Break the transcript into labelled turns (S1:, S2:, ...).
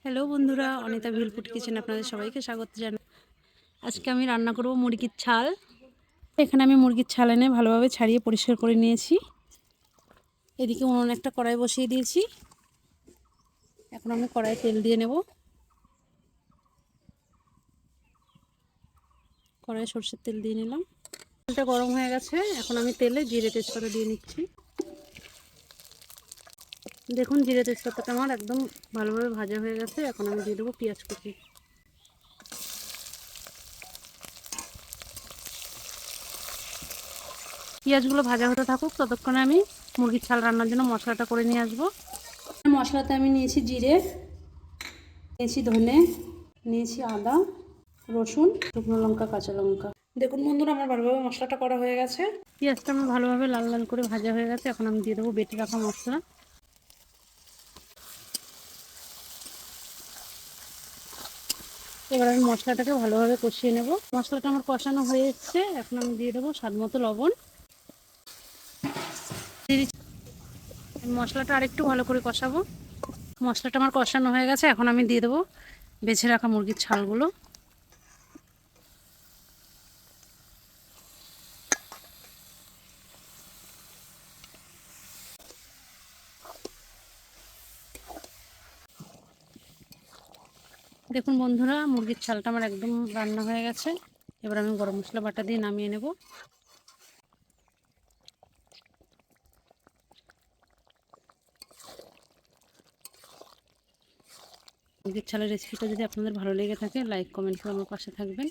S1: Hello বন্ধুরা, Anita ভিলফুড kitchen আপনাদের সবাইকে স্বাগত জানাই। আজকে আমি রান্না করব মুরগির ছাল। এখানে আমি মুরগির ছাল এনে ভালোভাবে ছাড়িয়ে পরিষ্কার করে নিয়েছি। এদিকে উনুনে একটা কড়াই বসিয়ে দিয়েছি। এখন আমি কড়াইয়ে তেল দিয়ে নেব। কড়াইয়ে সরষের তেল দিয়ে নিলাম। তেলটা গরম হয়ে গেছে, এখন আমি তেলে জিরে তেজপাতা দিয়ে নিচ্ছি। দেখুন জিরে তেজপাতাটা আমার একদম ভালোভাবে ভাজা হয়ে গেছে। এখন আমি দিয়ে দেবো পেঁয়াজ কুচি। পেঁয়াজগুলো ভাজা হতে থাকুক, ততক্ষণে আমি মুরগির ছাল রান্নার জন্য মশলাটা করে নিয়ে আসবো। মশলাতে আমি নিয়েছি জিরে, নিয়েছি ধনে, নিয়েছি আদা, রসুন, শুকনো লঙ্কা, কাঁচা লঙ্কা। দেখুন বন্ধুরা, আমার ভালোভাবে মশলাটা করা হয়ে গেছে। পেঁয়াজটা আমার ভালোভাবে লাল লাল করে ভাজা হয়ে গেছে। এখন আমি দিয়ে দেবো বেটে রাখা মশলা। এবার আমি মশলাটাকে ভালোভাবে কষিয়ে নেব। মশলাটা আমার কষানো হয়ে এসছে। এখন আমি দিয়ে দেবো স্বাদ মতো লবণ। মশলাটা আরেকটু ভালো করে কষাবো। মশলাটা আমার কষানো হয়ে গেছে। এখন আমি দিয়ে দেবো বেছে রাখা মুরগির ছালগুলো। দেখুন বন্ধুরা, মুরগির ছালটা আমার একদম রান্না হয়ে গেছে। এবার আমি গরম মশলা বাটা দিয়ে নামিয়ে নেব। মুরগির ছালের রেসিপিটা যদি আপনাদের ভালো লেগে থাকে, লাইক কমেন্ট করে আমার পাশে থাকবেন।